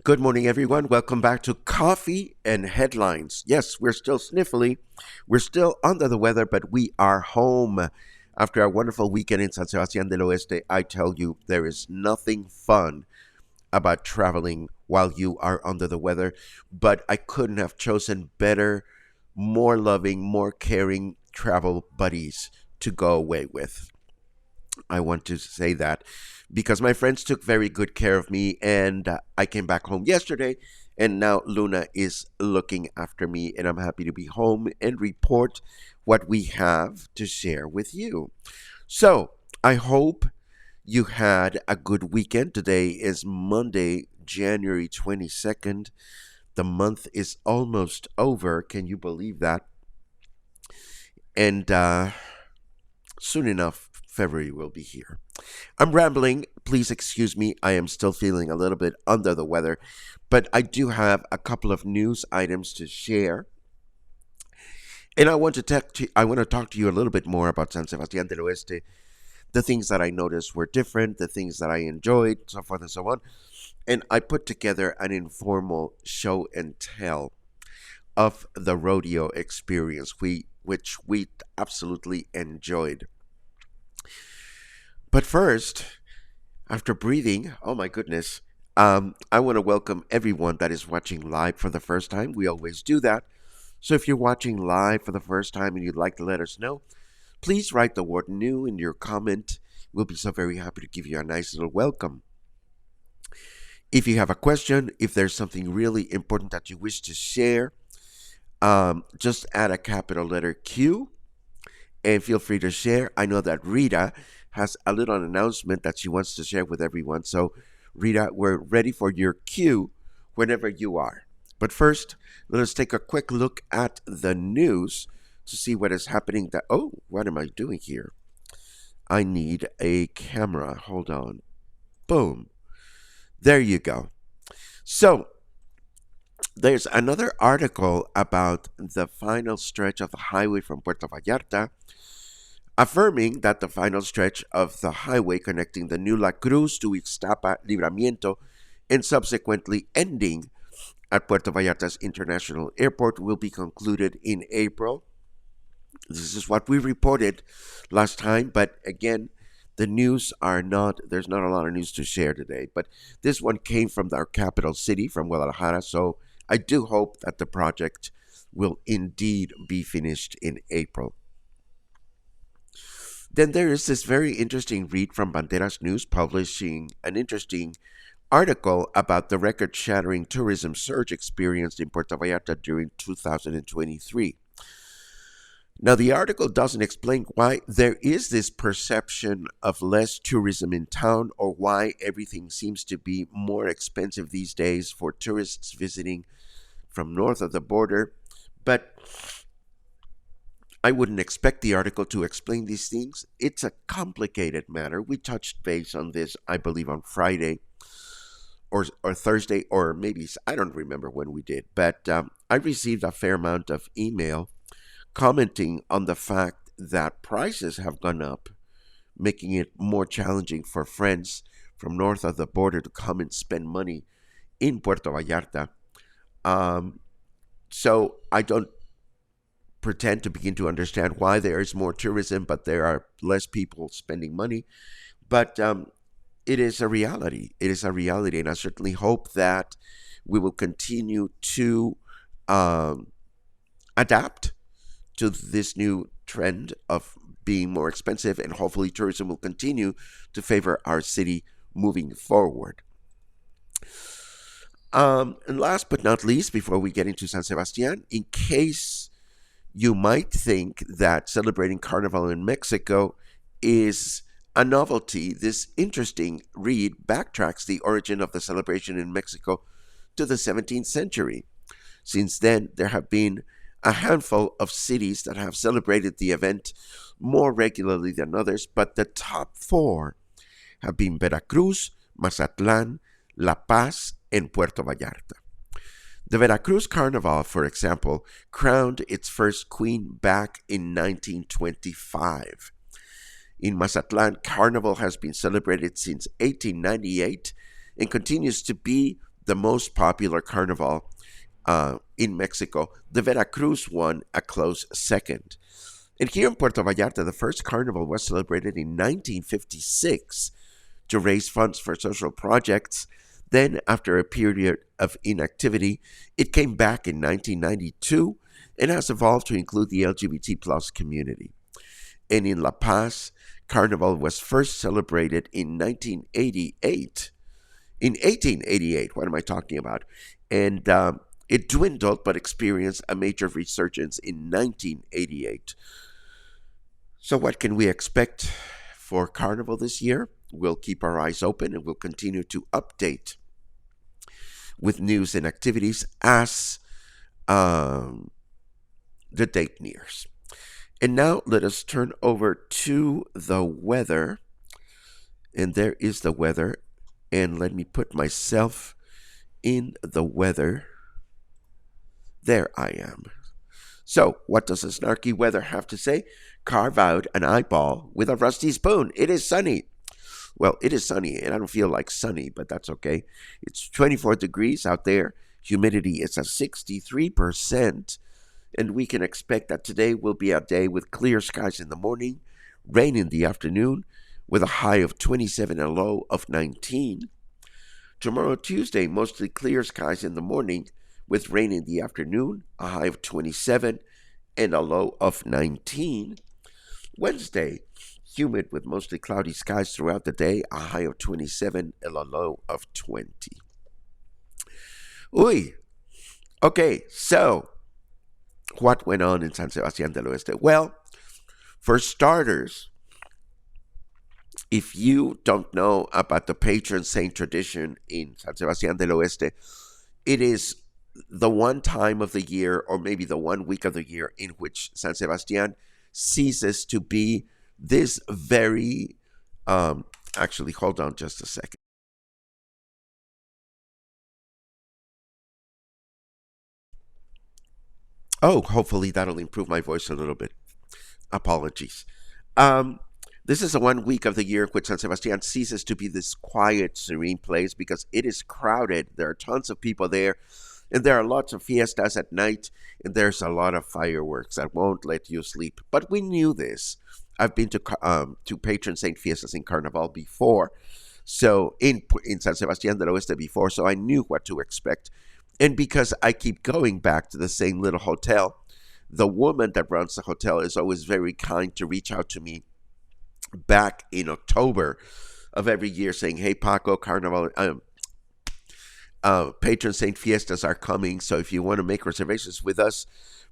Good morning, everyone. Welcome back to Coffee and Headlines. Yes, we're still sniffly. We're still under the weather, but we are home. After a wonderful weekend in San Sebastián del Oeste, I tell you, there is nothing fun about traveling while you are under the weather. But I couldn't have chosen better, more loving, more caring travel buddies to go away with. I want to say that because my friends took very good care of me, and I came back home yesterday, and now Luna is looking after me, and I'm happy to be home and report what we have to share with you. So, I hope you had a good weekend. Today is Monday, January 22nd. The month is almost over. Can you believe that? And soon enough, February will be here. I'm rambling. Please excuse me. I am still feeling a little bit under the weather, but I do have a couple of news items to share. And I want to talk to you a little bit more about San Sebastián del Oeste, the things that I noticed were different, the things that I enjoyed, so forth and so on. And I put together an informal show and tell of the rodeo experience, which we absolutely enjoyed. But first, after breathing, oh my goodness, I want to welcome everyone that is watching live for the first time. We always do that. So if you're watching live for the first time and you'd like to let us know, please write the word new in your comment. We'll be so very happy to give you a nice little welcome. If you have a question, if there's something really important that you wish to share, just add a capital letter Q and feel free to share. I know that Rita has a little announcement that she wants to share with everyone. So, Rita, we're ready for your cue whenever you are. But first, let us take a quick look at the news to see what is happening. What am I doing here? I need a camera. Hold on. Boom. There you go. So, there's another article about the final stretch of the highway from Puerto Vallarta, affirming that the final stretch of the highway connecting the new La Cruz to Ixtapa Libramiento and subsequently ending at Puerto Vallarta's International Airport will be concluded in April. This is what we reported last time, but again, there's not a lot of news to share today, but this one came from our capital city, from Guadalajara, so I do hope that the project will indeed be finished in April. Then there is this very interesting read from Banderas News publishing an interesting article about the record shattering tourism surge experienced in Puerto Vallarta during 2023. Now, the article doesn't explain why there is this perception of less tourism in town or why everything seems to be more expensive these days for tourists visiting from north of the border. But I wouldn't expect the article to explain these things. It's a complicated matter. We touched base on this, I believe, on Friday. or Thursday, or maybe I don't remember when we did, but I received a fair amount of email commenting on the fact that prices have gone up, making it more challenging for friends from north of the border to come and spend money in Puerto Vallarta. Um, so I don't pretend to begin to understand why there is more tourism, but there are less people spending money. But it is a reality. It is a reality, and I certainly hope that we will continue to um, adapt to this new trend of being more expensive, and hopefully tourism will continue to favor our city moving forward. And last but not least, before we get into San Sebastian, in case you might think that celebrating Carnival in Mexico is a novelty, this interesting read backtracks the origin of the celebration in Mexico to the 17th century. Since then, there have been a handful of cities that have celebrated the event more regularly than others, but the top four have been Veracruz, Mazatlan, La Paz, and Puerto Vallarta. The Veracruz Carnival, for example, crowned its first queen back in 1925. In Mazatlan, Carnival has been celebrated since 1898 and continues to be the most popular carnival in Mexico. The Veracruz won a close second. And here in Puerto Vallarta, the first carnival was celebrated in 1956 to raise funds for social projects. Then, after a period of inactivity, it came back in 1992 and has evolved to include the LGBT plus community. And in La Paz, Carnival was first celebrated in 1988. In 1888, what am I talking about? And it dwindled but experienced a major resurgence in 1988. So, what can we expect for Carnival this year? We'll keep our eyes open and we'll continue to update with news and activities as um, the date nears. And now let us turn over to the weather. And there is the weather. And let me put myself in the weather. There I am. So, what does the snarky weather have to say? Carve out an eyeball with a rusty spoon. It is sunny. Well, it is sunny, and I don't feel like sunny, but that's okay. It's 24 degrees out there. Humidity is at 63%, and we can expect that today will be a day with clear skies in the morning, rain in the afternoon, with a high of 27 and a low of 19. Tomorrow, Tuesday, mostly clear skies in the morning, with rain in the afternoon, a high of 27 and a low of 19. Wednesday, humid with mostly cloudy skies throughout the day, a high of 27 and a low of 20. Uy, okay, so what went on in San Sebastián del Oeste? Well, for starters, if you don't know about the patron saint tradition in San Sebastián del Oeste, it is the one time of the year, or maybe the 1 week of the year, in which San Sebastián ceases to be this very actually, hold on just a second. Oh, hopefully that'll improve my voice a little bit. Apologies. um this is the 1 week of the year in which San Sebastian ceases to be this quiet, serene place because it is crowded. There are tons of people there, and there are lots of fiestas at night, and there's a lot of fireworks that won't let you sleep. But we knew this. I've been to patron saint fiestas in Carnival before, so in San Sebastián del Oeste before, so I knew what to expect. And because I keep going back to the same little hotel, the woman that runs the hotel is always very kind to reach out to me back in October of every year saying, "Hey, Paco, Carnival, patron saint fiestas are coming, so if you want to make reservations with us,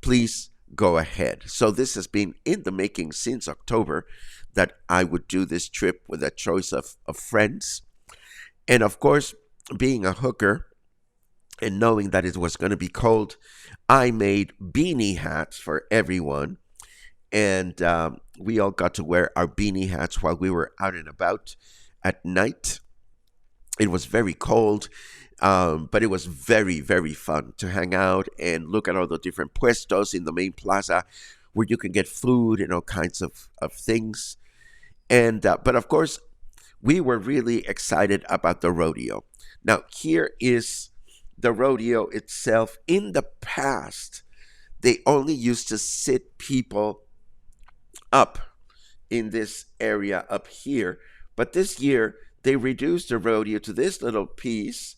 please go ahead." So this has been in the making since October, that I would do this trip with a choice of friends. And of course, being a hooker and knowing that it was going to be cold, I made beanie hats for everyone. And we all got to wear our beanie hats while we were out and about at night. It was very cold, but it was very, very fun to hang out and look at all the different puestos in the main plaza where you can get food and all kinds of things. And but of course, we were really excited about the rodeo. Now, here is the rodeo itself. In the past, they only used to sit people up in this area up here, but this year they reduced the rodeo to this little piece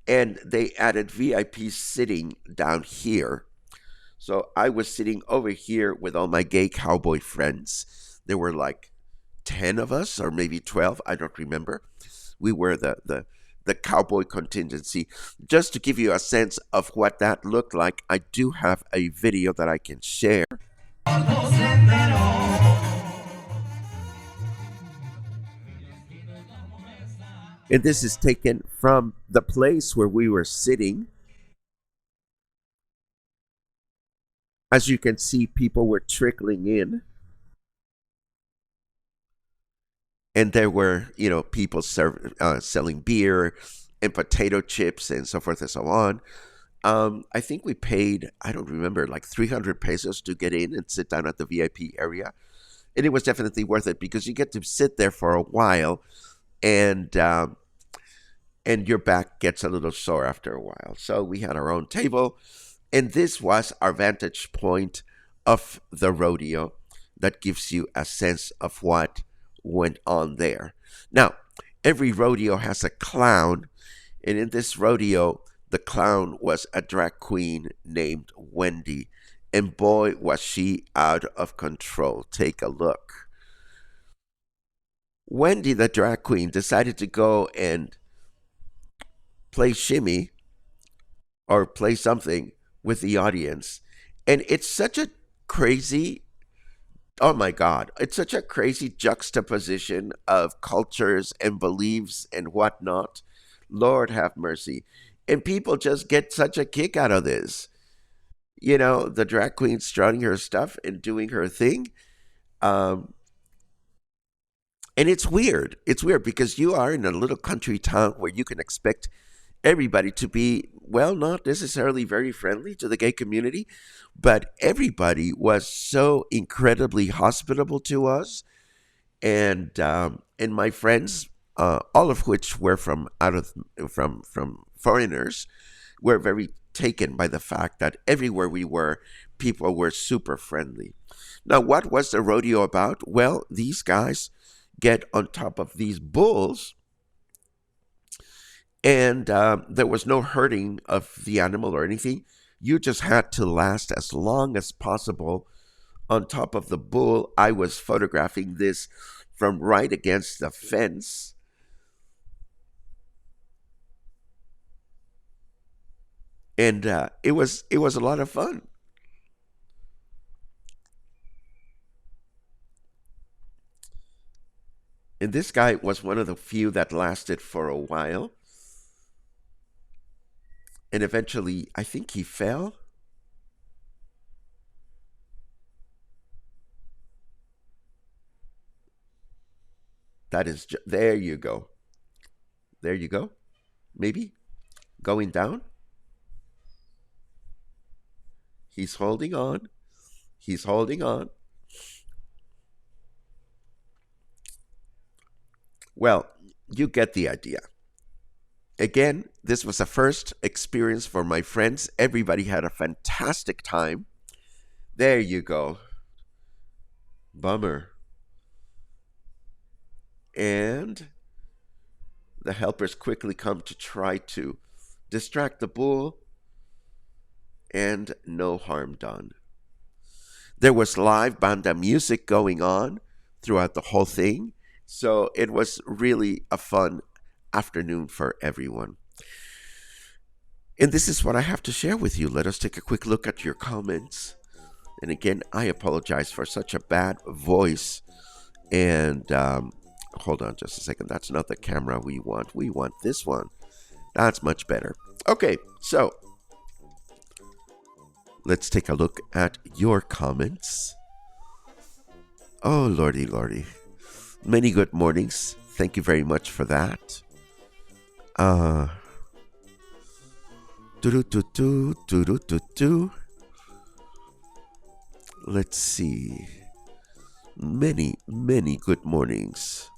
and they added VIP sitting down here. So I was sitting over here with all my gay cowboy friends. There were like 10 of us or maybe 12, I don't remember. We were the cowboy contingency. Just to give you a sense of what that looked like, I do have a video that I can share. And this is taken from the place where we were sitting. As you can see, people were trickling in. And there were, people selling beer and potato chips and so forth and so on. I think we paid, I don't remember, like 300 pesos to get in and sit down at the VIP area. And it was definitely worth it because you get to sit there for a while and your back gets a little sore after a while. So we had our own table, and this was our vantage point of the rodeo that gives you a sense of what went on there. Now, every rodeo has a clown, and in this rodeo, the clown was a drag queen named Wendy, and boy, was she out of control. Take a look. Wendy, the drag queen, decided to go and play shimmy or play something with the audience. And it's such a crazy, oh my God, it's such a crazy juxtaposition of cultures and beliefs and whatnot. Lord have mercy. And people just get such a kick out of this. The drag queen strutting her stuff and doing her thing. Um, and it's weird. It's weird because you are in a little country town where you can expect everybody to be, well, not necessarily very friendly to the gay community, but everybody was so incredibly hospitable to us. And my friends, all of which were from foreigners, were very taken by the fact that everywhere we were, people were super friendly. Now, what was the rodeo about? Well, these guys get on top of these bulls, and there was no hurting of the animal or anything. You just had to last as long as possible on top of the bull. I was photographing this from right against the fence. And it was a lot of fun. And this guy was one of the few that lasted for a while. And eventually, I think he fell. There you go. There you go. Maybe going down. He's holding on. He's holding on. Well, you get the idea. Again, this was a first experience for my friends. Everybody had a fantastic time. There you go. Bummer. And the helpers quickly come to try to distract the bull, and no harm done. There was live banda music going on throughout the whole thing, so it was really a fun afternoon for everyone. And this is what I have to share with you. Let us take a quick look at your comments. And again, I apologize for such a bad voice. And hold on just a second. That's not the camera we want. We want this one. That's much better. Okay, so let's take a look at your comments. Oh, lordy, lordy. Many good mornings. Thank you very much for that. Uh, doo-doo-doo-doo, doo-doo-doo-doo. Let's see. Many, many good mornings.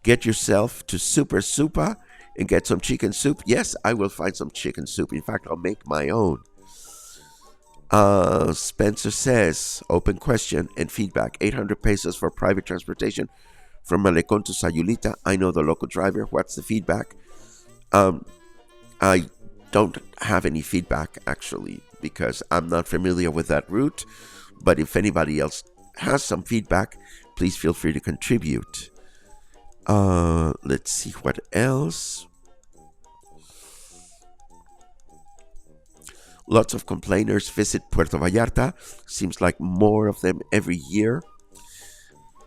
Get yourself to Super Supa and get some chicken soup. Yes, I will find some chicken soup. In fact, I'll make my own. Spencer says, open question and feedback. 800 pesos for private transportation from Malecon to Sayulita. I know the local driver. What's the feedback? Um, I don't have any feedback actually because I'm not familiar with that route. But if anybody else has some feedback, please feel free to contribute. Let's see what else. Lots of complainers visit Puerto Vallarta. Seems like more of them every year.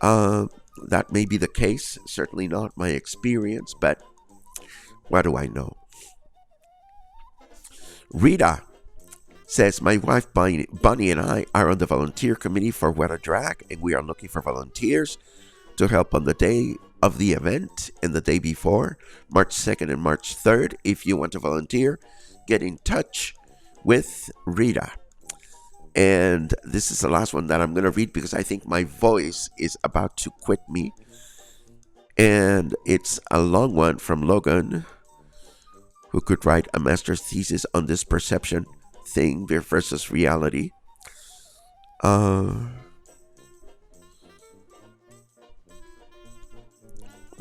Uh, that may be the case. Certainly not my experience, but what do I know? Rita says, my wife Bunny and I are on the volunteer committee for What a Drag, and we are looking for volunteers to help on the day of the event and the day before, March 2nd and March 3rd. If you want to volunteer, get in touch with Rita. And this is the last one that I'm going to read because I think my voice is about to quit me. And it's a long one from Logan, who could write a master's thesis on this perception thing versus reality.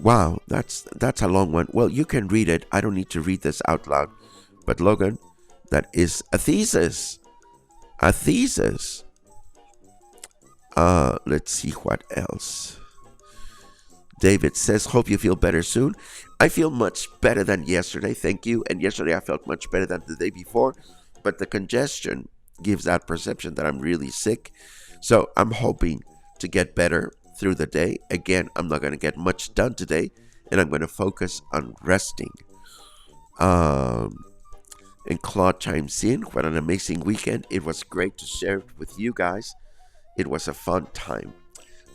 Wow, that's a long one. Well, you can read it. I don't need to read this out loud. But Logan, that is a thesis. A thesis. Let's see what else. David says, hope you feel better soon. I feel much better than yesterday, thank you. And yesterday I felt much better than the day before. But the congestion gives that perception that I'm really sick. So I'm hoping to get better through the day. Again, I'm not going to get much done today. And I'm going to focus on resting. And Claude chimes in. What an amazing weekend. It was great to share it with you guys. It was a fun time.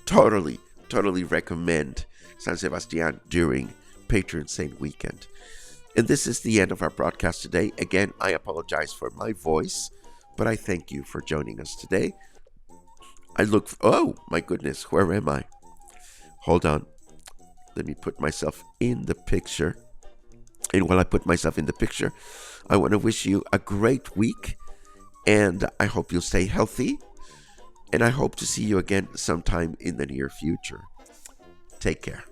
Totally recommend San Sebastián during Patron Saint weekend. And this is the end of our broadcast today. Again, I apologize for my voice, but I thank you for joining us today. Oh my goodness, where am I? Hold on. Let me put myself in the picture. And while I put myself in the picture, I want to wish you a great week. And I hope you'll stay healthy. And I hope to see you again sometime in the near future. Take care.